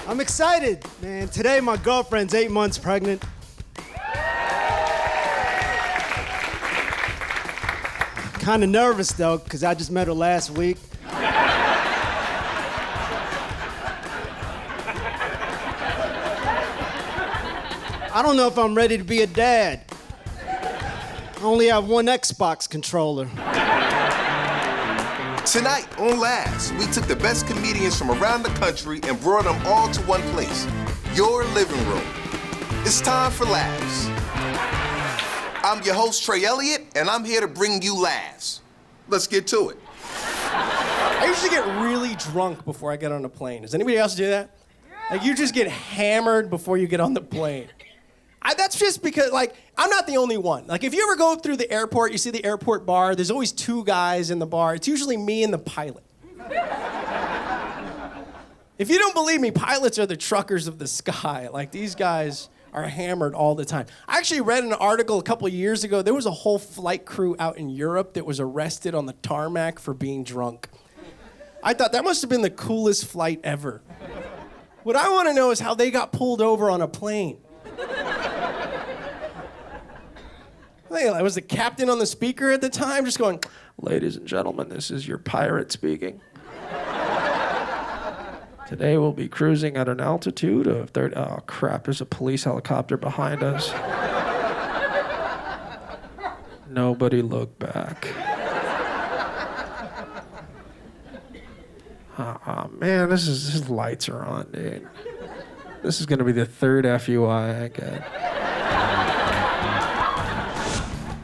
I'm excited, man. Today my girlfriend's 8 months pregnant. Kind of nervous though, because I just met her last week. I don't know if I'm ready to be a dad. I only have one Xbox controller. Tonight on Laughs, we took the best comedians from around the country and brought them all to one place, your living room. It's time for Laughs. I'm your host, Trey Elliott, and I'm here to bring you laughs. Let's get to it. I usually get really drunk before I get on a plane. Does anybody else do that? Like, you just get hammered before you get on the plane. That's just because, like, I'm not the only one. Like, if you ever go through the airport, you see the airport bar, there's always two guys in the bar. It's usually me and the pilot. If you don't believe me, pilots are the truckers of the sky. Like, these guys are hammered all the time. I actually read an article a couple of years ago. There was a whole flight crew out in Europe that was arrested on the tarmac for being drunk. I thought that must have been the coolest flight ever. What I want to know is how they got pulled over on a plane. I was the captain on the speaker at the time, just going, "Ladies and gentlemen, this is your pirate speaking. Today we'll be cruising at an altitude of 30... Oh, crap, there's a police helicopter behind us. Nobody look back. Oh, man, this lights are on, dude. This is going to be the third FUI I get.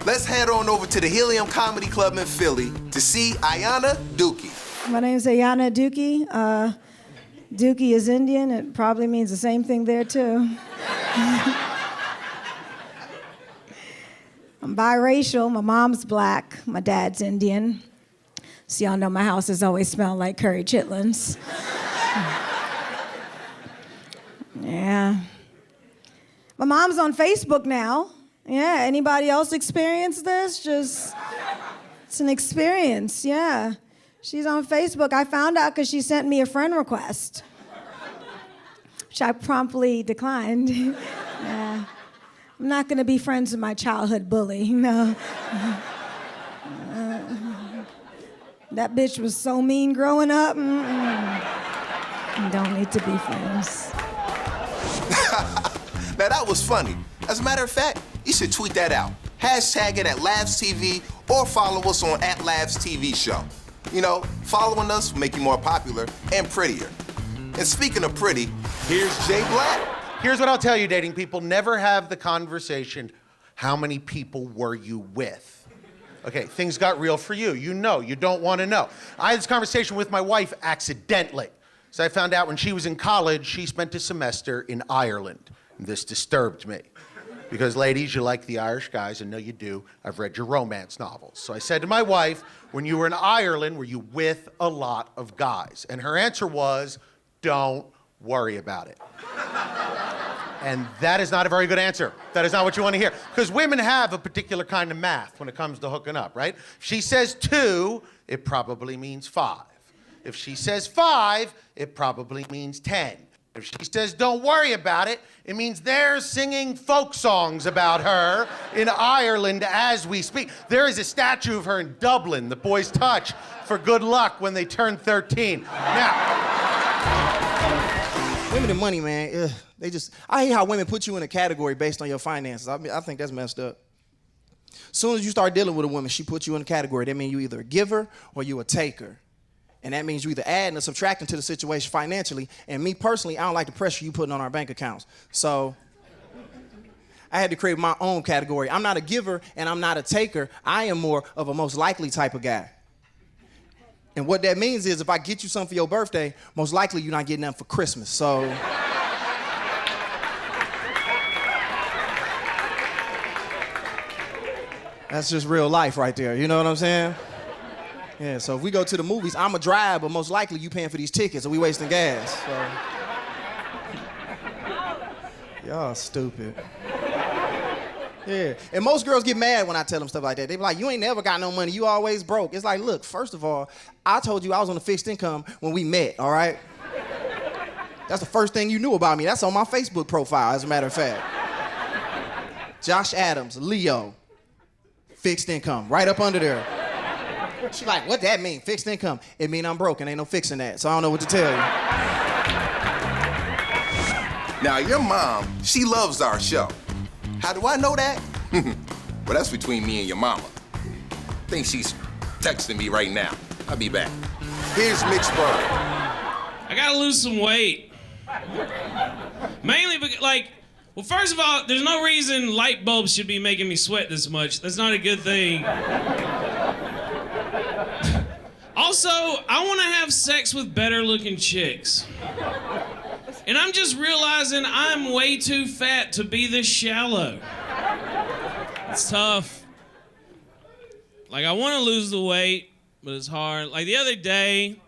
Let's head on over to the Helium Comedy Club in Philly to see Ayana Dookie. My name's Ayana Dookie. Dookie is Indian. It probably means the same thing there, too. I'm biracial. My mom's black. My dad's Indian. So y'all know my house has always smelled like curry chitlins. Yeah. My mom's on Facebook now. Yeah, anybody else experience this? It's an experience, yeah. She's on Facebook. I found out because she sent me a friend request, which I promptly declined. Yeah. I'm not gonna be friends with my childhood bully, no. That bitch was so mean growing up. You don't need to be friends. Now that was funny. As a matter of fact, you should tweet that out. Hashtag it at LaughsTV or follow us on @LaughsTVShow. You know, following us will make you more popular and prettier. And speaking of pretty, here's Jay Black. Here's what I'll tell you, dating people. Never have the conversation, how many people were you with? Okay, things got real for you. You know, you don't want to know. I had this conversation with my wife accidentally. So I found out when she was in college, she spent a semester in Ireland. And this disturbed me. Because ladies, you like the Irish guys, and no you do. I've read your romance novels. So I said to my wife, when you were in Ireland, were you with a lot of guys? And her answer was, don't worry about it. And that is not a very good answer. That is not what you want to hear. Because women have a particular kind of math when it comes to hooking up, right? If she says 2, it probably means 5. If she says 5, it probably means 10. If she says, don't worry about it, it means they're singing folk songs about her in Ireland as we speak. There is a statue of her in Dublin that boys touch for good luck when they turn 13. Now, women and money, man, I hate how women put you in a category based on your finances. I think that's messed up. As soon as you start dealing with a woman, she puts you in a category. That means you either a giver or you a taker. And that means you either adding or subtracting to the situation financially. And me personally, I don't like the pressure you putting on our bank accounts. So I had to create my own category. I'm not a giver and I'm not a taker. I am more of a most likely type of guy. And what that means is if I get you something for your birthday, most likely you're not getting nothing for Christmas. So that's just real life right there. You know what I'm saying? Yeah, so if we go to the movies, I'm a drive, but most likely you paying for these tickets, and we wasting gas. So. Y'all stupid. Yeah, and most girls get mad when I tell them stuff like that. They be like, you ain't never got no money, you always broke. It's like, look, first of all, I told you I was on a fixed income when we met, all right? That's the first thing you knew about me. That's on my Facebook profile, as a matter of fact. Josh Adams, Leo, fixed income, right up under there. She like, what that mean, fixed income? It mean I'm broke and ain't no fixing that, so I don't know what to tell you. Now, your mom, she loves our show. How do I know that? Well, that's between me and your mama. I think she's texting me right now. I'll be back. Here's Mitch Burrow. I gotta lose some weight. Mainly because, well, first of all, there's no reason light bulbs should be making me sweat this much. That's not a good thing. Also, I want to have sex with better looking chicks. And I'm just realizing I'm way too fat to be this shallow. It's tough. I want to lose the weight, but it's hard. The other day,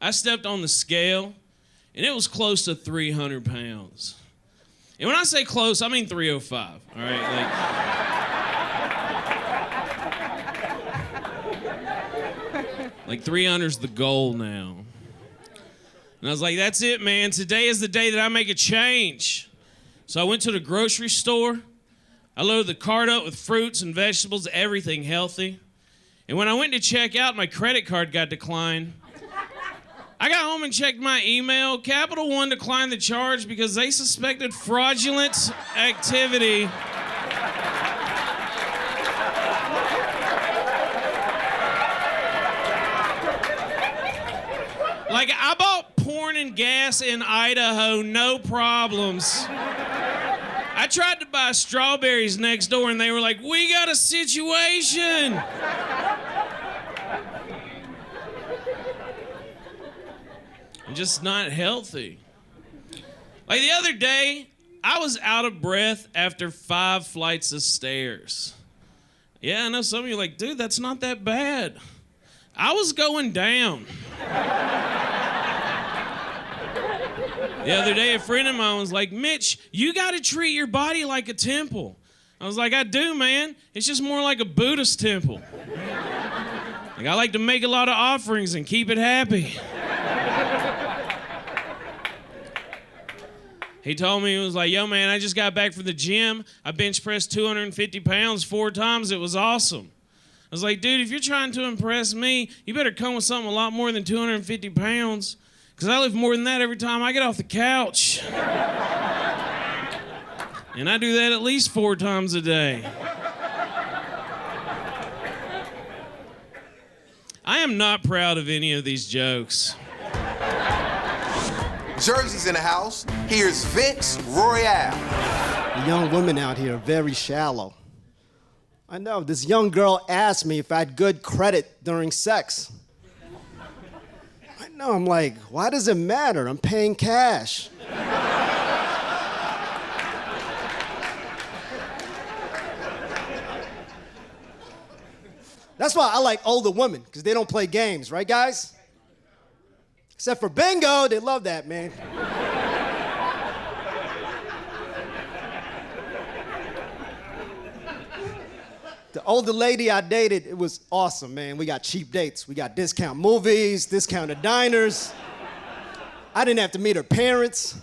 I stepped on the scale, and it was close to 300 pounds. And when I say close, I mean 305, all right? 300's the goal now. And I was like, that's it, man. Today is the day that I make a change. So I went to the grocery store. I loaded the cart up with fruits and vegetables, everything healthy. And when I went to check out, my credit card got declined. I got home and checked my email. Capital One declined the charge because they suspected fraudulent activity. I bought porn and gas in Idaho, no problems. I tried to buy strawberries next door and they were like, we got a situation. I'm just not healthy. The other day, I was out of breath after 5 flights of stairs. Yeah, I know some of you are like, dude, that's not that bad. I was going down. The other day, a friend of mine was like, Mitch, you got to treat your body like a temple. I was like, I do, man. It's just more like a Buddhist temple. I like to make a lot of offerings and keep it happy. He told me, he was like, yo, man, I just got back from the gym. I bench pressed 250 pounds 4 times. It was awesome. I was like, dude, if you're trying to impress me, you better come with something a lot more than 250 pounds. Because I lift more than that every time I get off the couch. And I do that at least 4 times a day. I am not proud of any of these jokes. Jersey's in the house. Here's Vince Royale. The young women out here are very shallow. I know, this young girl asked me if I had good credit during sex. I know, I'm like, why does it matter? I'm paying cash. That's why I like older women, because they don't play games, right, guys? Except for bingo, they love that, man. The older lady I dated, it was awesome, man. We got cheap dates. We got discount movies, discounted diners. I didn't have to meet her parents.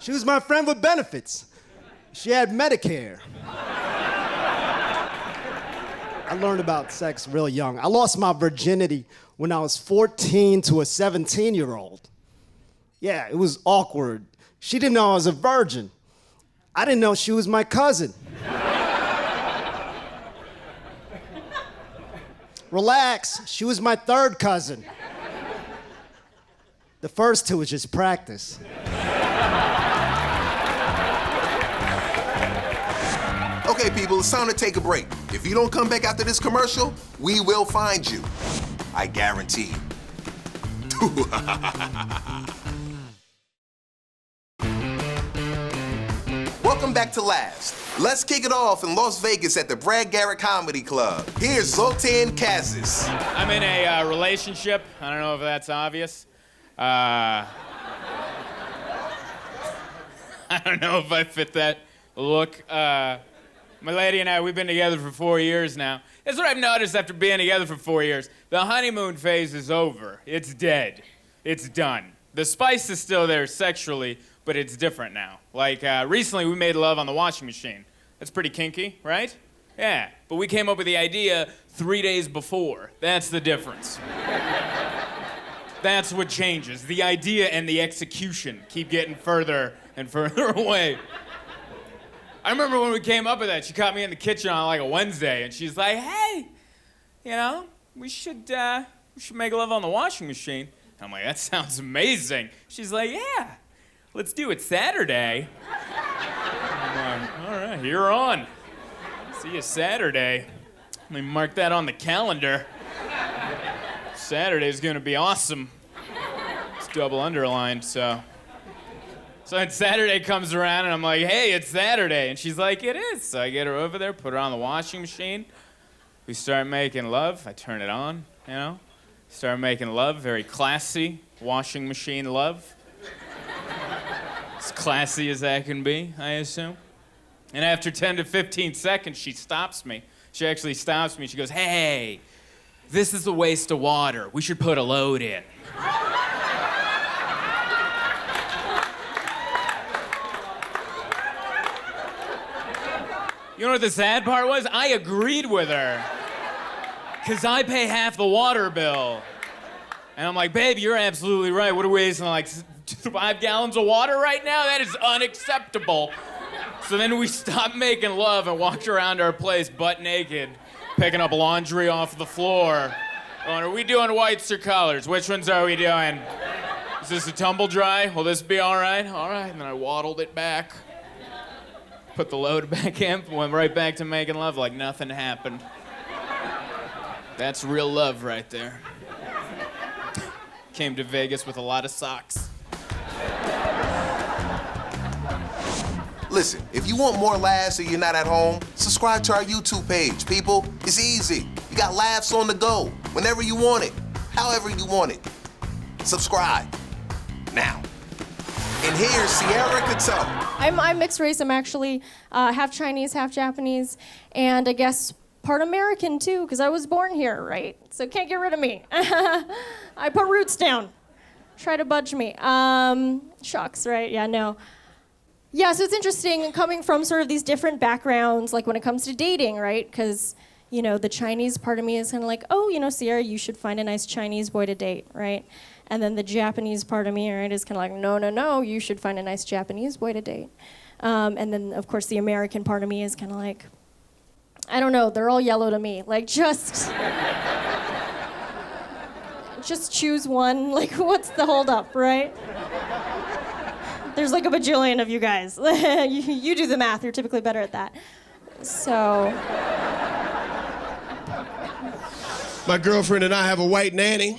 She was my friend with benefits. She had Medicare. I learned about sex real young. I lost my virginity when I was 14 to a 17-year-old. Yeah, it was awkward. She didn't know I was a virgin. I didn't know she was my cousin. Relax, she was my third cousin. The first 2 was just practice. Okay, people, it's time to take a break. If you don't come back after this commercial, we will find you. I guarantee. Welcome back to Last. Let's kick it off in Las Vegas at the Brad Garrett Comedy Club. Here's Zan Cazes. I'm in a relationship. I don't know if that's obvious. I don't know if I fit that look. My lady and I, we've been together for 4 years now. That's what I've noticed after being together for 4 years. The honeymoon phase is over. It's dead. It's done. The spice is still there sexually, but it's different now. Like, recently we made love on the washing machine. That's pretty kinky, right? Yeah, but we came up with the idea 3 days before. That's the difference. That's what changes. The idea and the execution keep getting further and further away. I remember when we came up with that, she caught me in the kitchen on like a Wednesday, and she's like, hey, you know, we should make love on the washing machine. I'm like, that sounds amazing. She's like, yeah, let's do it Saturday. I'm like, all right, you're on. See you Saturday. Let me mark that on the calendar. Saturday's gonna be awesome. It's double underlined, so then Saturday comes around and I'm like, hey, it's Saturday. And she's like, it is. So I get her over there, put her on the washing machine. We start making love. I turn it on, you know. Start making love, very classy washing machine love. As classy as that can be, I assume. And after 10 to 15 seconds, she stops me. She actually stops me. She goes, hey, this is a waste of water. We should put a load in. You know what the sad part was? I agreed with her. Because I pay half the water bill. And I'm like, babe, you're absolutely right. What are we wasting, like 5 gallons of water right now? That is unacceptable. So then we stopped making love and walked around our place butt naked, picking up laundry off the floor. Going, are we doing whites or colors? Which ones are we doing? Is this a tumble dry? Will this be all right? All right. And then I waddled it back. Put the load back in, went right back to making love like nothing happened. That's real love right there. Came to Vegas with a lot of socks. Listen, if you want more laughs and you're not at home, subscribe to our YouTube page, people. It's easy. You got laughs on the go, whenever you want it, however you want it. Subscribe now. And here's Sierra Katow. I'm mixed race. I'm actually half Chinese, half Japanese, and I guess part American too, because I was born here, right? So can't get rid of me. I put roots down. Try to budge me. Shucks, right? Yeah, no. Yeah, so it's interesting coming from sort of these different backgrounds, like when it comes to dating, right? Because, you know, the Chinese part of me is kind of like, oh, you know, Sierra, you should find a nice Chinese boy to date, right? And then the Japanese part of me, right, is kind of like, no, you should find a nice Japanese boy to date. And then, of course, the American part of me is kind of like, I don't know, they're all yellow to me. Like, just choose one. Like, what's the holdup, right? There's like a bajillion of you guys. You do the math, you're typically better at that. So. My girlfriend and I have a white nanny,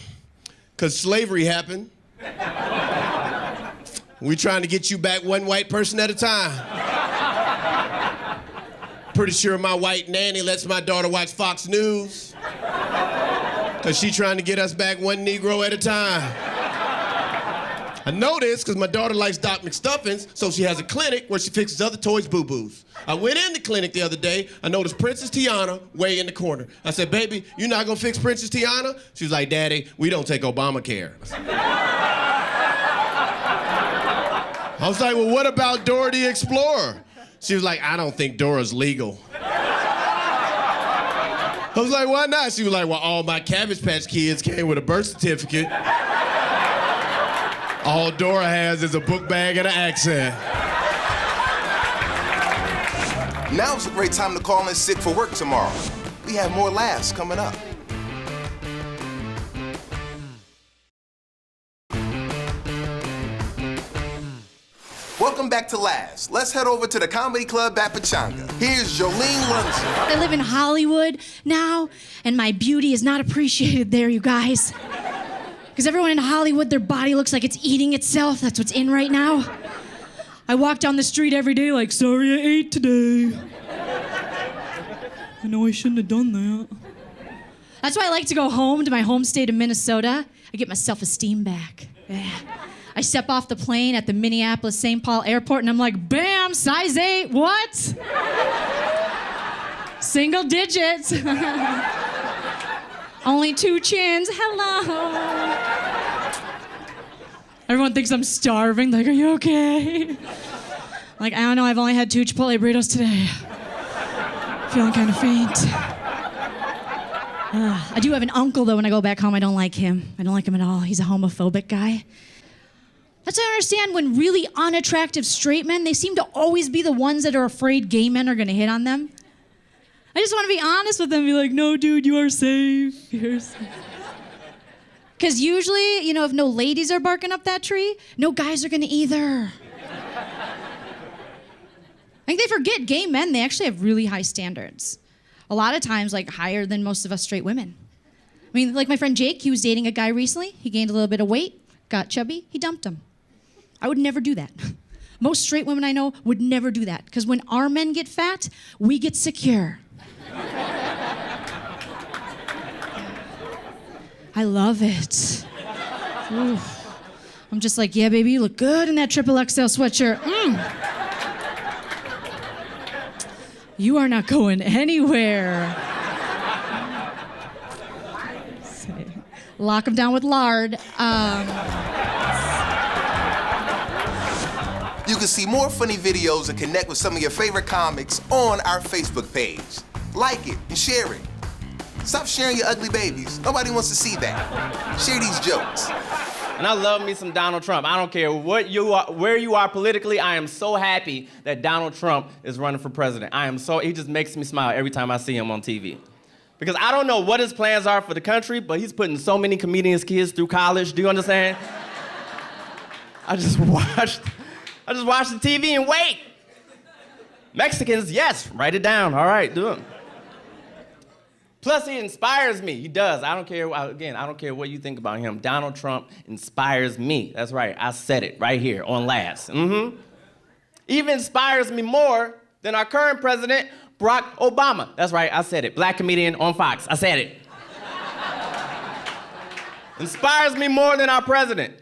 because slavery happened. We're trying to get you back one white person at a time. Pretty sure my white nanny lets my daughter watch Fox News, because she's trying to get us back one Negro at a time. I know this because my daughter likes Doc McStuffins, so she has a clinic where she fixes other toys' boo-boos. I went in the clinic the other day. I noticed Princess Tiana way in the corner. I said, baby, you not gonna fix Princess Tiana? She was like, Daddy, we don't take Obamacare. I was like, well, what about Dora the Explorer? She was like, I don't think Dora's legal. I was like, why not? She was like, well, all my Cabbage Patch Kids came with a birth certificate. All Dora has is a book bag and an accent. Now's a great time to call in sick for work tomorrow. We have more laughs coming up. Welcome back to Laughs. Let's head over to the Comedy Club at Pachanga. Here's Joleen Lunzer. I live in Hollywood now, and my beauty is not appreciated there, you guys. Because everyone in Hollywood, their body looks like it's eating itself. That's what's in right now. I walk down the street every day like, sorry I ate today. I know I shouldn't have done that. That's why I like to go home to my home state of Minnesota. I get my self-esteem back. Yeah. I step off the plane at the Minneapolis-St. Paul airport and I'm like, bam, size 8, what? Single digits. Only 2 chins. Hello. Everyone thinks I'm starving. Like, are you okay? Like, I don't know. I've only had 2 Chipotle burritos today. Feeling kind of faint. I do have an uncle, though, when I go back home. I don't like him. I don't like him at all. He's a homophobic guy. That's what I understand when really unattractive straight men, they seem to always be the ones that are afraid gay men are going to hit on them. I just want to be honest with them and be like, no, dude, you are safe. You're safe. Because usually, you know, if no ladies are barking up that tree, no guys are going to either. I think they forget gay men, they actually have really high standards. A lot of times, like, higher than most of us straight women. I mean, like my friend Jake, he was dating a guy recently. He gained a little bit of weight, got chubby, he dumped him. I would never do that. Most straight women I know would never do that, because when our men get fat, we get secure. I love it. Oof. I'm just like, yeah, baby, you look good in that XXL sweatshirt. You are not going anywhere. Lock him down with lard. You can see more funny videos and connect with some of your favorite comics on our Facebook page. Like it and share it. Stop sharing your ugly babies. Nobody wants to see that. Share these jokes. And I love me some Donald Trump. I don't care what you are, where you are politically. I am so happy that Donald Trump is running for president. He just makes me smile every time I see him on TV. Because I don't know what his plans are for the country, but he's putting so many comedians' kids through college. Do you understand? I just watched the TV and wait. Mexicans, yes, write it down. All right, do it. Plus, he inspires me. He does. I don't care what you think about him. Donald Trump inspires me. That's right. I said it right here on Last. Even inspires me more than our current president, Barack Obama. That's right. I said it. Black comedian on Fox. I said it. Inspires me more than our president.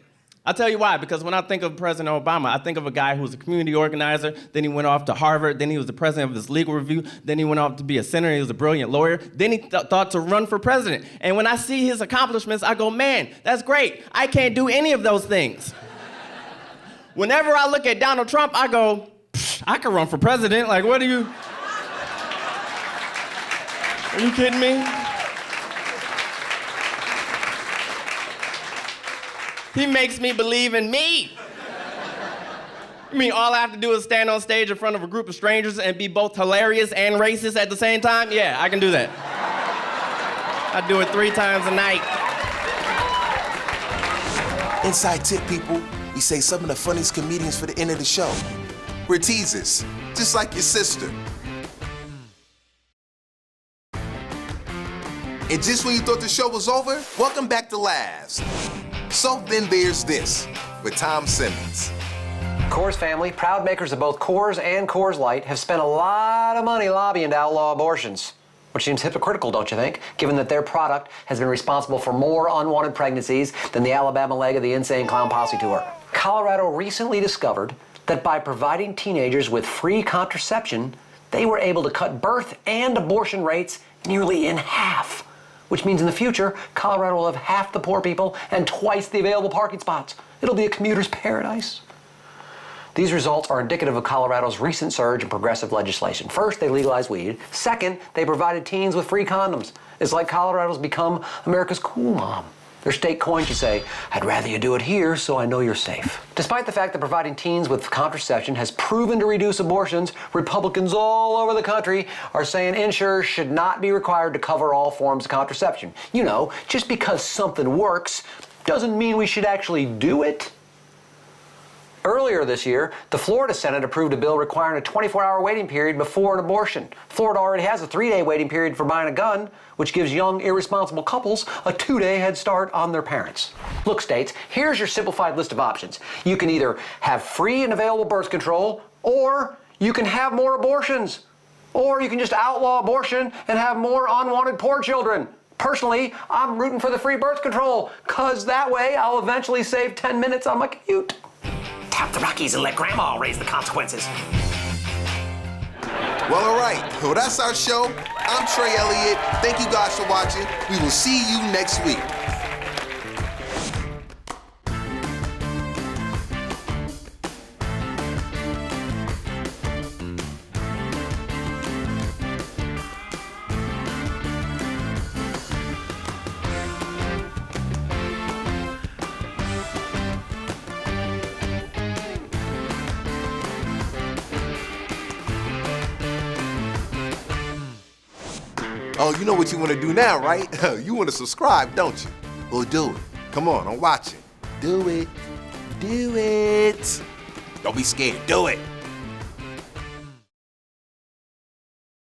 I'll tell you why, because when I think of President Obama, I think of a guy who was a community organizer, then he went off to Harvard, then he was the president of his legal review, then he went off to be a senator, he was a brilliant lawyer, then he thought to run for president. And when I see his accomplishments, I go, man, that's great. I can't do any of those things. Whenever I look at Donald Trump, I go, I could run for president. Like, are you kidding me? He makes me believe in me. You mean all I have to do is stand on stage in front of a group of strangers and be both hilarious and racist at the same time? Yeah, I can do that. I do it 3 times a night. Inside tip, people, we say some of the funniest comedians for the end of the show. We're teasers, just like your sister. And just when you thought the show was over, welcome back to Laughs. So then there's this, with Tom Simmons. Coors family, proud makers of both Coors and Coors Light, have spent a lot of money lobbying to outlaw abortions. Which seems hypocritical, don't you think? Given that their product has been responsible for more unwanted pregnancies than the Alabama leg of the Insane Clown Posse Tour. Colorado recently discovered that by providing teenagers with free contraception, they were able to cut birth and abortion rates nearly in half. Which means in the future, Colorado will have half the poor people and twice the available parking spots. It'll be a commuter's paradise. These results are indicative of Colorado's recent surge in progressive legislation. First, they legalized weed. Second, they provided teens with free condoms. It's like Colorado's become America's cool mom. Their state coin should say, I'd rather you do it here so I know you're safe. Despite the fact that providing teens with contraception has proven to reduce abortions, Republicans all over the country are saying insurers should not be required to cover all forms of contraception. You know, just because something works doesn't mean we should actually do it. Earlier this year, the Florida Senate approved a bill requiring a 24-hour waiting period before an abortion. Florida already has a 3-day waiting period for buying a gun, which gives young, irresponsible couples a 2-day head start on their parents. Look, states, here's your simplified list of options. You can either have free and available birth control, or you can have more abortions. Or you can just outlaw abortion and have more unwanted poor children. Personally, I'm rooting for the free birth control, because that way I'll eventually save 10 minutes on my commute. Tap the Rockies and let Grandma raise the consequences. Well, all right. Well, that's our show. I'm Trey Elliott. Thank you guys for watching. We will see you next week. Oh, you know what you want to do now, right? You want to subscribe, don't you? Well, do it. Come on, I'm watching. Do it. Do it. Don't be scared. Do it.